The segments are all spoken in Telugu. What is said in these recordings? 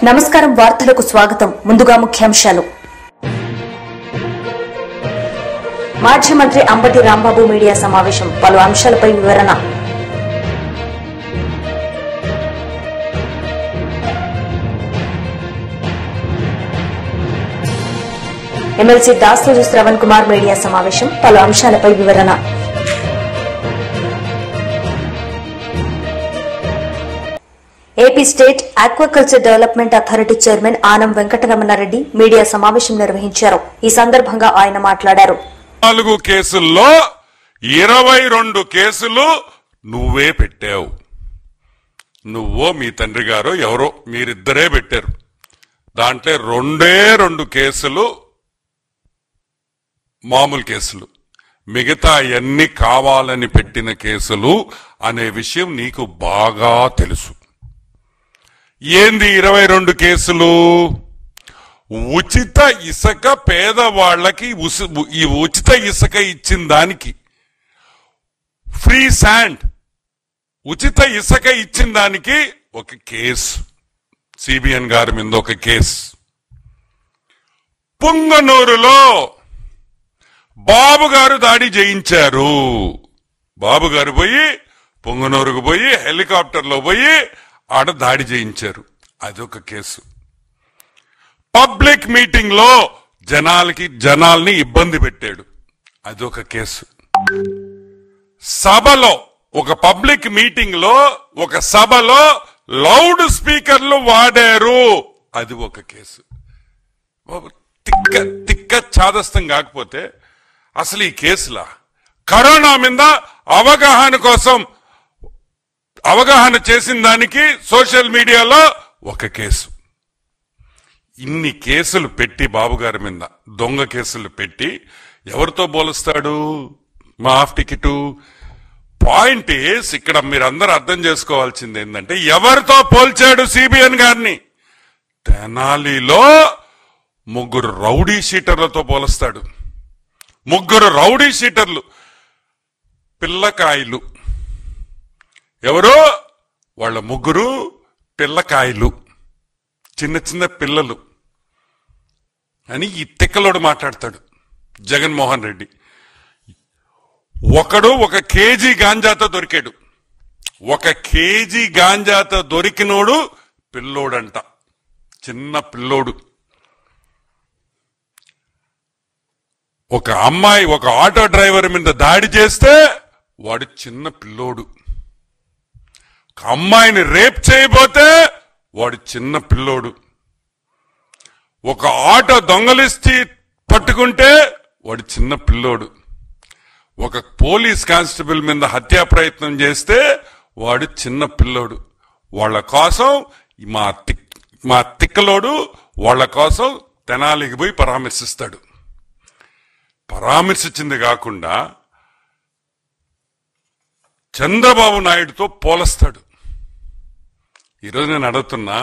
నమస్కారం వార్తలకు స్వాగతం ముందుగా ముఖ్యాంశాలు మాజీ మంత్రి అంబటి రాంబాబు మీడియా సమావేశం పలు అంశాలపై వివరణ ఎమ్మెల్సీ దాసోజు శ్రవణ్ కుమార్ మీడియా సమావేశం పలు అంశాలపై వివరణ AP state aquaculture development authority chairman Anam Venkataramana Reddy media సమావేశం నిర్వహించారు. ఈ సందర్భంగా ఆయన మాట్లాడారు. 4 కేసుల్లో 22 కేసులు నువ్వే పెట్టావు. నువ్వో మీ తండ్రి గారో ఎవరో మీరిద్దరే పెట్టారు. దాంట్లో 2 కేసులు మామూలు కేసులు, మిగతా అన్ని కావాలని పెట్టిన కేసులు అనే విషయం నీకు బాగా తెలుసు. ఏంది 22 కేసులు? ఉచిత ఇసుక పేదవాళ్లకి ఈ ఉచిత ఇసుక ఇచ్చిన దానికి, ఫ్రీ శాండ్ ఉచిత ఇసుక ఇచ్చిన దానికి ఒక కేసు, సిబిఎన్ గారి మీద ఒక కేసు. పుంగనూరులో బాబు గారు దాడి చేయించారు. బాబు గారు పోయి పుంగనూరుకు పోయి హెలికాప్టర్లో పోయి ఆడ దాడి చేయించారు. అదొక కేసు. పబ్లిక్ మీటింగ్ లో జనాల్ని ఇబ్బంది పెట్టాడు. అదొక కేసు. సభలో ఒక పబ్లిక్ మీటింగ్ లో ఒక సభలో లౌడ్ స్పీకర్లు వాడారు. అది ఒక కేసు. తిక్క చాదస్తం కాకపోతే అసలు ఈ కేసులా? కరోనా మీద అవగాహన చేసిన దానికి సోషల్ మీడియాలో ఒక కేసు. ఇన్ని కేసులు పెట్టి బాబు గారి మీద దొంగ కేసులు పెట్టి ఎవరితో పోలుస్తాడు? మా హాఫ్ టికెట్ పాయింట్ ఏస్ ఇక్కడ మీరందరూ అర్థం చేసుకోవాల్సింది ఏంటంటే, ఎవరితో పోల్చాడు సిబిఎన్ గారిని? తెనాలిలో 3 రౌడీ షీటర్లతో పోలుస్తాడు. 3 రౌడీ షీటర్లు, పిల్లకాయలు. ఎవరో వాళ్ళ 3 పిల్లకాయలు, చిన్న చిన్న పిల్లలు అని ఈ తిక్కలోడు మాట్లాడతాడు జగన్మోహన్ రెడ్డి. ఒకడు 1 కేజీ గాంజాతో దొరికాడు. 1 కేజీ గాంజాతో దొరికినోడు పిల్లోడంట, చిన్న పిల్లోడు. ఒక అమ్మాయి ఒక ఆటో డ్రైవర్ మీద దాడి చేస్తే వాడు చిన్న పిల్లోడు. అమ్మాయిని రేప్ చేయబోతే వాడు చిన్న పిల్లోడు. ఒక ఆటో దొంగలిచ్చి పట్టుకుంటే వాడు చిన్న పిల్లోడు. ఒక పోలీస్ కానిస్టేబుల్ మీద హత్యా ప్రయత్నం చేస్తే వాడు చిన్న పిల్లోడు. వాళ్ళ కోసం మా తిక్కలోడు వాళ్ళ కోసం తెనాలికి పోయి పరామర్శిస్తాడు. పరామర్శించింది కాకుండా చంద్రబాబు నాయుడుతో పోలుస్తాడు. ఈరోజు నేను అడుగుతున్నా,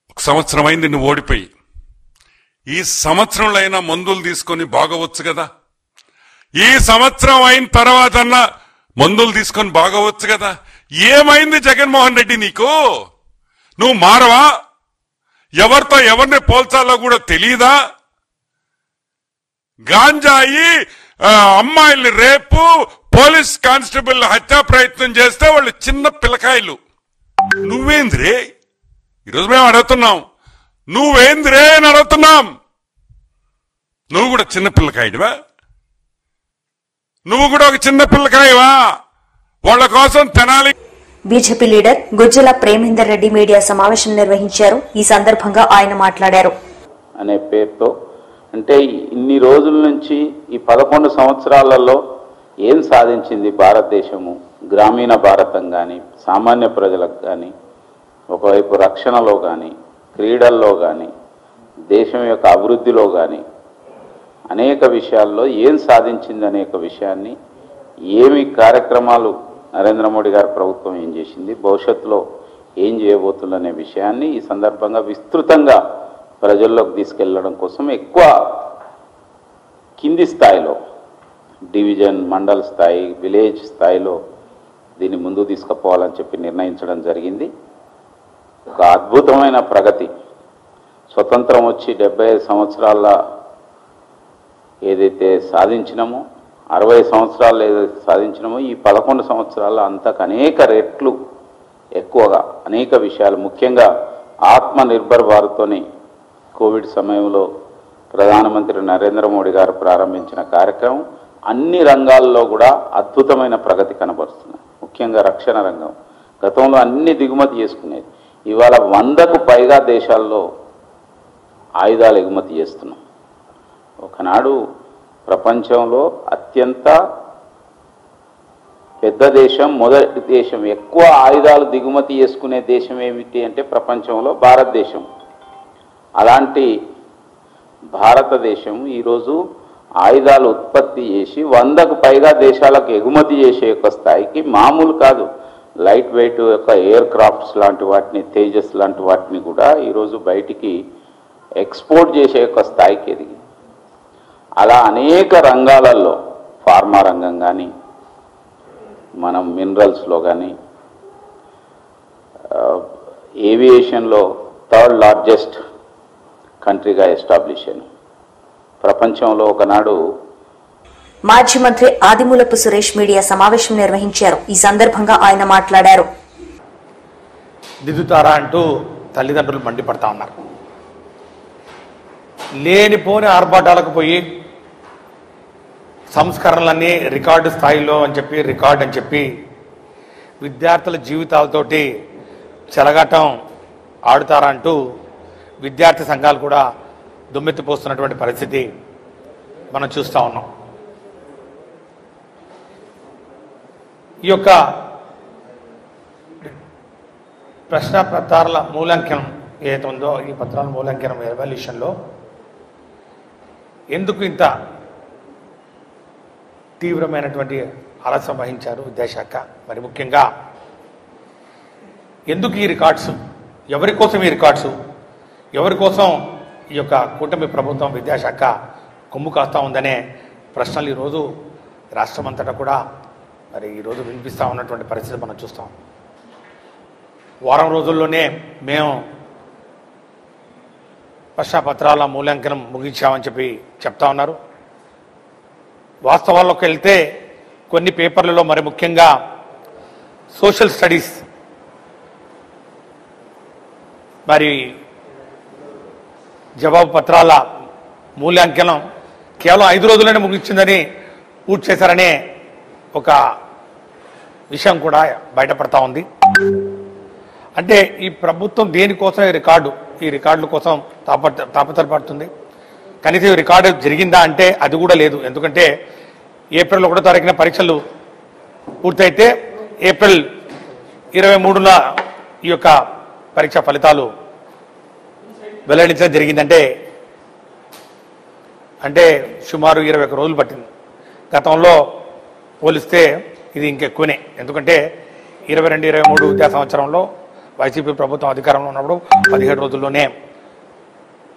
1 సంవత్సరం అయింది నువ్వు ఓడిపోయి. ఈ సంవత్సరంలో అయినా మందులు తీసుకొని బాగవచ్చు కదా? ఈ సంవత్సరం అయిన తర్వాత అన్నా మందులు తీసుకొని బాగవచ్చు కదా? ఏమైంది జగన్మోహన్ రెడ్డి నీకు? నువ్వు మారవా? ఎవరితో ఎవరిని పోల్చాలో కూడా తెలియదా? గాంజాయి, అమ్మాయిల్ని రేపు, పోలీస్ కానిస్టేబుల్ హత్యా ప్రయత్నం చేస్తే వాళ్ళు చిన్న పిల్లకాయలు. నువ్వేంద్రే? ఈరోజు మేము అడుగుతున్నాం, నువ్వేంద్రే అని అడుగుతున్నాం. నువ్వు కూడా చిన్న పిల్లకాయడివా? నువ్వు కూడా ఒక చిన్న పిల్లకాయవా? వాళ్ళ కోసం Tenali. BJP leader Gujjala Premender Reddy media సమావేశం నిర్వహించారు. ఈ సందర్భంగా ఆయన మాట్లాడారు. అనే పేరుతో, అంటే ఇన్ని రోజుల నుంచి ఈ 11 సంవత్సరాలలో ఏం సాధించింది భారతదేశము, గ్రామీణ భారతం కానీ, సామాన్య ప్రజలకు కానీ, ఒకవైపు రక్షణలో కానీ, క్రీడల్లో కానీ, దేశం యొక్క అభివృద్ధిలో కానీ, అనేక విషయాల్లో ఏం సాధించింది అనేక విషయాన్ని, ఏమి కార్యక్రమాలు నరేంద్ర మోడీ గారి ప్రభుత్వం ఏం చేసింది, భవిష్యత్తులో ఏం చేయబోతుందనే విషయాన్ని ఈ సందర్భంగా విస్తృతంగా ప్రజల్లోకి తీసుకెళ్లడం కోసం ఎక్కువ కింది స్థాయిలో, డివిజన్, మండల స్థాయి, విలేజ్ స్థాయిలో దీన్ని ముందుకు తీసుకుపోవాలని చెప్పి నిర్ణయించడం జరిగింది. ఒక అద్భుతమైన ప్రగతి. స్వతంత్రం వచ్చి 75 సంవత్సరాల ఏదైతే సాధించినామో, 60 సంవత్సరాలు ఏదైతే సాధించినామో, ఈ 11 సంవత్సరాల్లో అంతకు అనేక రెట్లు ఎక్కువగా అనేక విషయాలు, ముఖ్యంగా ఆత్మ నిర్భర్ భారత్తోని కోవిడ్ సమయంలో ప్రధానమంత్రి నరేంద్ర మోడీ గారు ప్రారంభించిన కార్యక్రమం అన్ని రంగాల్లో కూడా అద్భుతమైన ప్రగతి కనబరుస్తుంది. ముఖ్యంగా రక్షణ రంగం గతంలో అన్ని దిగుమతి చేసుకునేది, ఇవాళ 100కు పైగా దేశాల్లో ఆయుధాలు ఎగుమతి చేస్తున్నాం. ఒకనాడు ప్రపంచంలో అత్యంత పెద్ద దేశం, మొదటి దేశం, ఎక్కువ ఆయుధాలు దిగుమతి చేసుకునే దేశం ఏమిటి అంటే ప్రపంచంలో భారతదేశం. అలాంటి భారతదేశం ఈరోజు ఆయుధాలు ఉత్పత్తి చేసి 100కు పైగా దేశాలకు ఎగుమతి చేసే యొక్క స్థాయికి, మామూలు కాదు, లైట్ వెయిట్ యొక్క ఎయిర్ క్రాఫ్ట్స్ లాంటి వాటిని, తేజస్ లాంటి వాటిని కూడా ఈరోజు బయటికి ఎక్స్పోర్ట్ చేసే యొక్క స్థాయికి ఎదిగి, అలా అనేక రంగాలలో, ఫార్మా రంగం కానీ, మనం మినరల్స్లో కానీ, ఏవియేషన్లో 3rd లార్జెస్ట్ కంట్రీగా ఎస్టాబ్లిష్ అయ్యాను. ప్రపంచంలో ఒకనాడు మాజీ మంత్రి ఆదిమూలపు సురేష్ మీడియా సమావేశం నిర్వహించారు. ఈ సందర్భంగా ఆయన మాట్లాడారు. దిద్దుతారా అంటూ తల్లిదండ్రులు మండిపడతా ఉన్నారు. లేనిపోని ఆర్భాటాలకు పోయి సంస్కరణలన్నీ రికార్డు స్థాయిలో అని చెప్పి, రికార్డ్ అని చెప్పి విద్యార్థుల జీవితాలతోటి చెలగాటం ఆడుతారా అంటూ విద్యార్థి సంఘాలు కూడా దుమ్మెత్తిపోస్తున్నటువంటి పరిస్థితి మనం చూస్తూ ఉన్నాం. ఈ యొక్క ప్రశ్నపత్రాల మూల్యాంకనం ఏదైతే ఉందో, ఈ పత్రాల మూల్యాంకనం ఎవాల్యూషన్లో ఎందుకు ఇంత తీవ్రమైనటువంటి ఆలస్యం వహించారు విద్యాశాఖ? మరి ముఖ్యంగా ఎందుకు ఈ రికార్డ్స్, ఎవరి కోసం ఈ రికార్డ్స్, ఎవరి కోసం ఈ యొక్క కూటమి ప్రభుత్వం విద్యాశాఖ కొమ్ము కాస్తా ఉందనే ప్రశ్నలు ఈరోజు రాష్ట్రమంతటా కూడా మరి ఈరోజు వినిపిస్తూ ఉన్నటువంటి పరిస్థితి మనం చూస్తాం. వారం రోజుల్లోనే మేము ప్రశ్నపత్రాల మూల్యాంకనం ముగించామని చెప్పి చెప్తా ఉన్నారు. వాస్తవాల్లోకి వెళ్తే కొన్ని పేపర్లలో, మరి ముఖ్యంగా సోషల్ స్టడీస్ మరి జవాబు పత్రాల మూల్యాంకనం కేవలం 5 రోజుల్లోనే ముగించిందని పూర్తి చేశారనే ఒక విషయం కూడా బయటపడతా ఉంది. అంటే ఈ ప్రభుత్వం దేనికోసం ఈ రికార్డుల కోసం తాపత్రపడుతుంది? కనీసం ఈ రికార్డు జరిగిందా అంటే అది కూడా లేదు. ఎందుకంటే ఏప్రిల్ 1వ తారీఖున పరీక్షలు పూర్తయితే ఏప్రిల్ 23న ఈ యొక్క పరీక్ష ఫలితాలు వెల్లడించడం జరిగిందంటే అంటే సుమారు 21 రోజులు పట్టింది. గతంలో పోలిస్తే ఇది ఇంకెక్కువనే. ఎందుకంటే 22-23 విద్యా సంవత్సరంలో వైసీపీ ప్రభుత్వం అధికారంలో ఉన్నప్పుడు 17 రోజుల్లోనే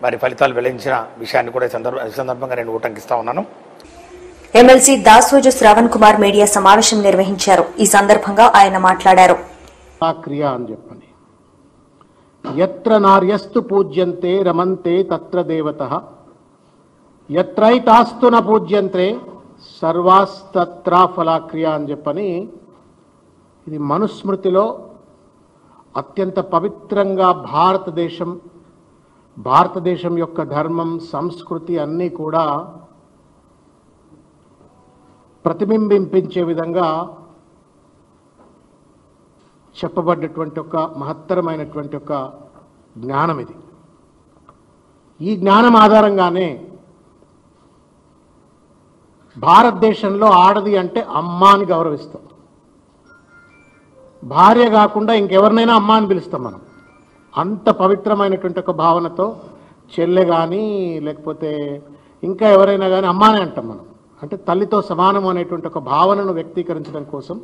మరి ఫలితాలు వెల్లడించిన విషయాన్ని కూడా ఈ సందర్భంగా నేను ఉటంకిస్తా ఉన్నాను. ఎమ్మెల్సీ దాసోజు శ్రావణ్ కుమార్ మీడియా సమావేశం నిర్వహించారు. ఈ సందర్భంగా ఆయన మాట్లాడారు. యత్ర నార్యస్తు పూజ్యంతే రమంతే తత్ర దేవతః, యత్రైతాస్తు న పూజ్యంతే సర్వాస్తత్ర ఫలాక్రియ అని చెప్పని, ఇది మనుస్మృతిలో అత్యంత పవిత్రంగా భారతదేశం యొక్క ధర్మం, సంస్కృతి అన్నీ కూడా ప్రతిబింబించే విధంగా చెప్పబడ్డటువంటి ఒక మహత్తరమైనటువంటి ఒక జ్ఞానం ఇది. ఈ జ్ఞానం ఆధారంగానే భారతదేశంలో ఆడది అంటే అమ్మ అని గౌరవిస్తాం. భార్య కాకుండా ఇంకెవరినైనా అమ్మ అని పిలుస్తాం మనం. అంత పవిత్రమైనటువంటి ఒక భావనతో చెల్లె కానీ లేకపోతే ఇంకా ఎవరైనా కానీ అమ్మానే అంటాం మనం. అంటే తల్లితో సమానం అనేటువంటి ఒక భావనను వ్యక్తీకరించడం కోసం,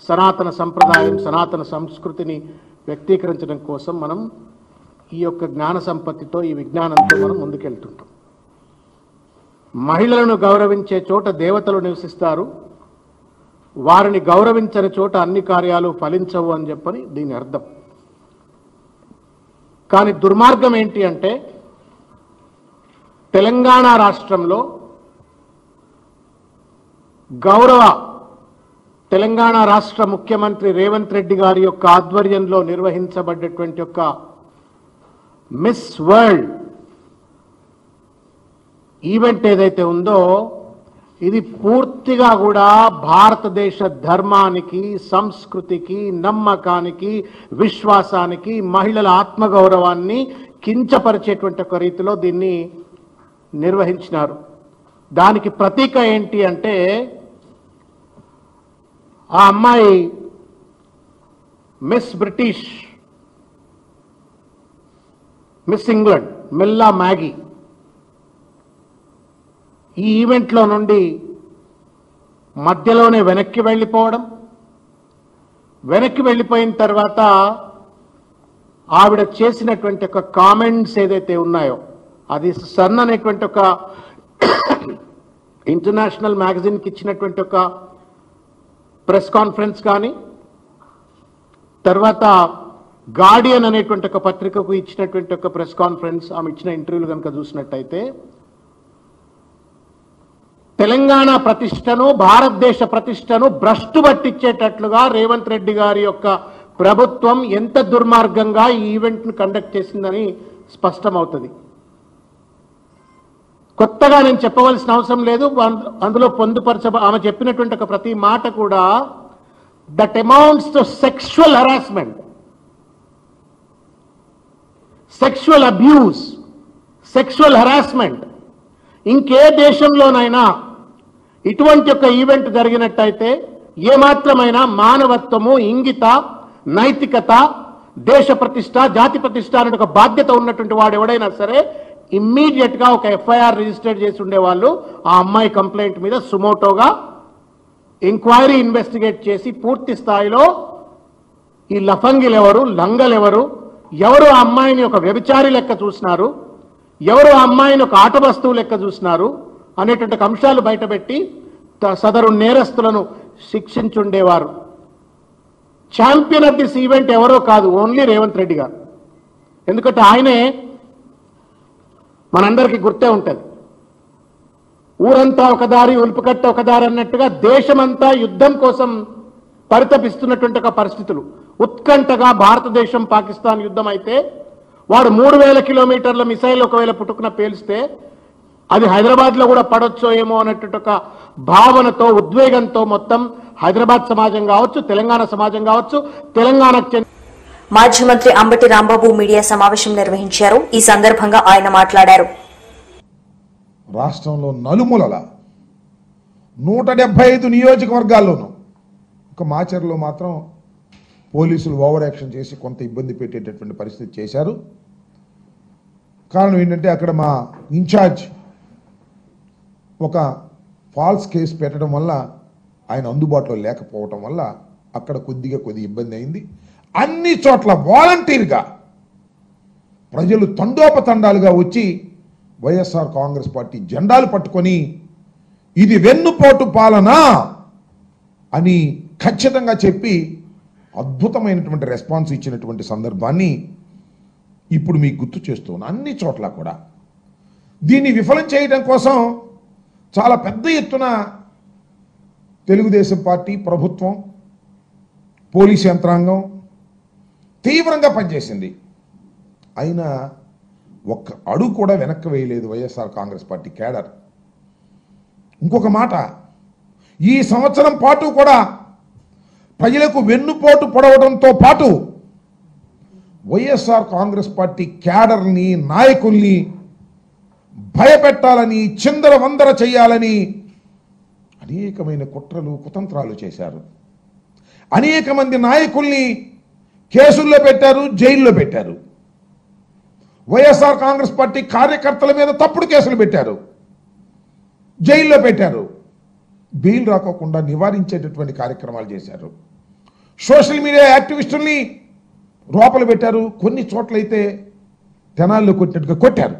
సనాతన సంప్రదాయం, సనాతన సంస్కృతిని వ్యక్తీకరించడం కోసం మనం ఈ యొక్క జ్ఞాన సంపత్తితో, ఈ విజ్ఞానంతో మనం ముందుకెళ్తుంటాం. మహిళలను గౌరవించే చోట దేవతలు నివసిస్తారు, వారిని గౌరవించని చోట అన్ని కార్యాలు ఫలించవు అని చెప్పని దీని అర్థం. కానీ దుర్మార్గం ఏంటి అంటే తెలంగాణ రాష్ట్రంలో గౌరవ తెలంగాణ రాష్ట్ర ముఖ్యమంత్రి రేవంత్ రెడ్డి గారి యొక్క ఆధ్వర్యంలో నిర్వహించబడ్డటువంటి యొక్క మిస్ వరల్డ్ ఈవెంట్ ఏదైతే ఉందో ఇది పూర్తిగా కూడా భారతదేశ ధర్మానికి, సంస్కృతికి, నమ్మకానికి, విశ్వాసానికి, మహిళల ఆత్మగౌరవాన్ని కించపరిచేటువంటి ఒక రీతిలో దీన్ని నిర్వహించినారు. దానికి ప్రతీక ఏంటి అంటే ఆ అమ్మాయి miss British, miss England మిల్లా Maggi ఈ ఈవెంట్లో నుండి మధ్యలోనే వెనక్కి వెళ్ళిపోవడం, వెనక్కి వెళ్ళిపోయిన తర్వాత ఆవిడ చేసినటువంటి ఒక కామెంట్స్ ఏదైతే ఉన్నాయో అది సన్ అనేటువంటి ఒక ఇంటర్నేషనల్ మ్యాగజైన్కి ఇచ్చినటువంటి ఒక ప్రెస్ కాన్ఫరెన్స్ కానీ, తర్వాత గార్డియన్ అనేటువంటి ఒక పత్రికకు ఇచ్చినటువంటి ఒక ప్రెస్ కాన్ఫరెన్స్, ఆమె ఇచ్చిన ఇంటర్వ్యూలు కనుక చూసినట్టయితే తెలంగాణ ప్రతిష్టను, భారతదేశ ప్రతిష్టను భ్రష్టు పట్టించేటట్లుగా రేవంత్ రెడ్డి గారి యొక్క ప్రభుత్వం ఎంత దుర్మార్గంగా ఈ ఈవెంట్ను కండక్ట్ చేసిందని స్పష్టమవుతుంది. కొత్తగా నేను చెప్పవలసిన అవసరం లేదు. అందులో ఆమె చెప్పినటువంటి ఒక ప్రతి మాట కూడా that amounts to sexual harassment, sexual abuse, sexual harassment. ఇంకే దేశంలోనైనా ఇటువంటి ఒక ఈవెంట్ జరిగినట్టయితే ఏమాత్రమైనా మానవత్వము, ఇంగిత, నైతికత, దేశ ప్రతిష్ట, జాతి ప్రతిష్ట అనే ఒక బాధ్యత ఉన్నటువంటి వాడు ఎవడైనా సరే ఇమ్మీడియట్ గా ఒక ఎఫ్ఐఆర్ రిజిస్టర్ చేసి ఉండేవాళ్ళు. ఆ అమ్మాయి కంప్లైంట్ మీద సుమోటోగా ఎంక్వైరీ ఇన్వెస్టిగేట్ చేసి పూర్తి స్థాయిలో ఈ లఫంగిలెవరు, లంగలెవరు, ఎవరు ఆ అమ్మాయిని ఒక వ్యభిచారి లెక్క చూసినారు, ఎవరు ఆ అమ్మాయిని ఒక ఆట వస్తువు లెక్క చూసినారు అనేటువంటి అంశాలు బయటపెట్టి సదరు నేరస్తులను శిక్షించుండేవారు. ఛాంపియన్ ఆఫ్ దిస్ ఈవెంట్ ఎవరో కాదు, ఓన్లీ రేవంత్ రెడ్డి గారు. ఎందుకంటే ఆయనే మనందరికీ గుర్తే ఉంటుంది. ఊరంతా ఒకదారి, ఉల్పుకట్ట ఒకదారి అన్నట్టుగా దేశమంతా యుద్ధం కోసం పరితపిస్తున్నటువంటి ఒక పరిస్థితులు. ఉత్కంఠగా భారతదేశం పాకిస్తాన్ యుద్ధం అయితే వాడు 3000 కిలోమీటర్ల మిసైల్ ఒకవేళ పుట్టుకున్న పేలిస్తే అది హైదరాబాద్లో కూడా పడొచ్చో ఏమో అన్నట్టు ఒక భావనతో, ఉద్వేగంతో మొత్తం హైదరాబాద్ సమాజం కావచ్చు, తెలంగాణ సమాజం కావచ్చు, తెలంగాణకు మాజీ మంత్రి అంబటి రాంబాబు మీడియా సమావేశం నిర్వహించారు. ఈ సందర్భంగా ఆయన మాట్లాడారు. రాష్ట్రంలో నలుమూలల 175 నియోజకవర్గాల్లోనూ ఒక మాచర్లో మాత్రం పోలీసులు ఓవర్ యాక్షన్ చేసి కొంత ఇబ్బంది పెట్టేటటువంటి పరిస్థితి చేశారు. కారణం ఏంటంటే అక్కడ మా ఇన్ఛార్జ్ ఒక ఫాల్స్ కేసు పెట్టడం వల్ల ఆయన అందుబాటులో లేకపోవటం వల్ల అక్కడ కొద్ది ఇబ్బంది అయింది. అన్ని చోట్ల వాలంటీర్గా ప్రజలు తండోపతండాలుగా వచ్చి వైఎస్ఆర్ కాంగ్రెస్ పార్టీ జెండాలు పట్టుకొని ఇది వెన్నుపోటు పాలన అని ఖచ్చితంగా చెప్పి అద్భుతమైనటువంటి రెస్పాన్స్ ఇచ్చినటువంటి సందర్భాన్ని ఇప్పుడు మీకు గుర్తు చేస్తున్నాను. అన్ని చోట్ల కూడా దీన్ని విఫలం చేయడం కోసం చాలా పెద్ద ఎత్తున తెలుగుదేశం పార్టీ ప్రభుత్వం, పోలీస్ యంత్రాంగం తీవ్రంగా పనిచేసింది. అయినా ఒక్క అడుగు కూడా వెనక్కి వేయలేదు వైఎస్ఆర్ కాంగ్రెస్ పార్టీ కేడర్. ఇంకొక మాట, ఈ సంవత్సరం పాటు కూడా ప్రజలకు వెన్నుపోటు పొడవడంతో పాటు వైఎస్ఆర్ కాంగ్రెస్ పార్టీ క్యాడర్ని, నాయకుల్ని భయపెట్టాలని, చిందరవందర చేయాలని అనేకమైన కుట్రలు, కుతంత్రాలు చేశారు. అనేక మంది నాయకుల్ని కేసుల్లో పెట్టారు, జైల్లో పెట్టారు. వైఎస్ఆర్ కాంగ్రెస్ పార్టీ కార్యకర్తల మీద తప్పుడు కేసులు పెట్టారు, జైల్లో పెట్టారు. బెయిల్ రాకోకుండా నివారించేటటువంటి కార్యక్రమాలు చేశారు. సోషల్ మీడియా యాక్టివిస్టుల్ని లోపల పెట్టారు. కొన్ని చోట్లయితే తెనాల్లో కొట్టినట్టుగా కొట్టారు.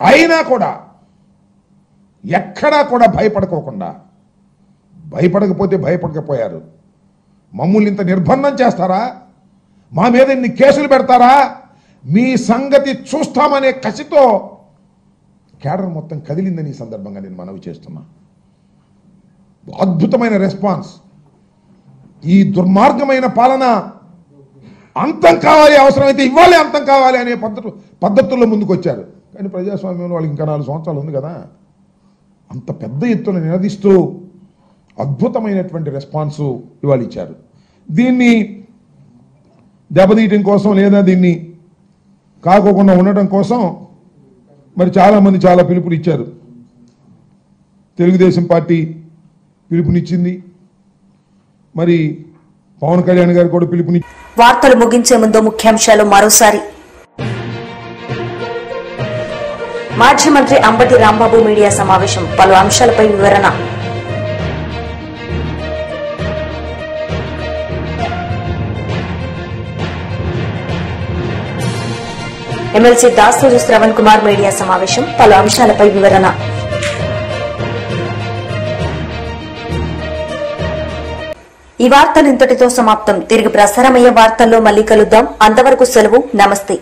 అయినా కూడా ఎక్కడా కూడా భయపడకోకుండా, భయపడకపోతే భయపడకపోయారు. మమ్మల్ని ఇంత నిర్బంధం చేస్తారా, మా మీద ఇన్ని కేసులు పెడతారా, మీ సంగతి చూస్తామనే కసితో కేడర్ మొత్తం కదిలిందని ఈ సందర్భంగా నేను మనవి చేస్తున్నా. అద్భుతమైన రెస్పాన్స్. ఈ దుర్మార్గమైన పాలన అంతం కావాలి, అవసరమైతే ఇవ్వాలి, అంతం కావాలి అనే పద్ధతుల్లో ముందుకు వచ్చారు. కానీ ప్రజాస్వామ్యంలో వాళ్ళకి ఇంకా 4 సంవత్సరాలు ఉంది కదా. అంత పెద్ద ఎత్తున నినదిస్తూ అద్భుతమైనటువంటి రెస్పాన్సు ఇవాళ ఇచ్చారు. దీన్ని దెబ్బతీయటం కోసం లేదా దీన్ని కాకోకుండా ఉండటం కోసం మరి చాలామంది చాలా పిలుపులు ఇచ్చారు. తెలుగుదేశం పార్టీ పిలుపునిచ్చింది, మరి పవన్ కళ్యాణ్ గారు కూడా పిలుపుని. వార్తలు ముగించే ముందు ముఖ్యాంశాలు మరోసారి. మాజీ మంత్రి అంబటి రాంబాబు మీడియా సమావేశం, పలు అంశాలపై వివరణ. ఎమ్మెల్సీ దాసూరి శ్రవణ్ కుమార్ మీడియా సమావేశం, పలు అంశాలపై వివరణ. ఈ వార్తలు ఇంతటితో సమాప్తం. తిరిగి ప్రసారమయ్యే వార్తల్లో మళ్లీ కలుద్దాం. అంతవరకు సెలవు. నమస్తే.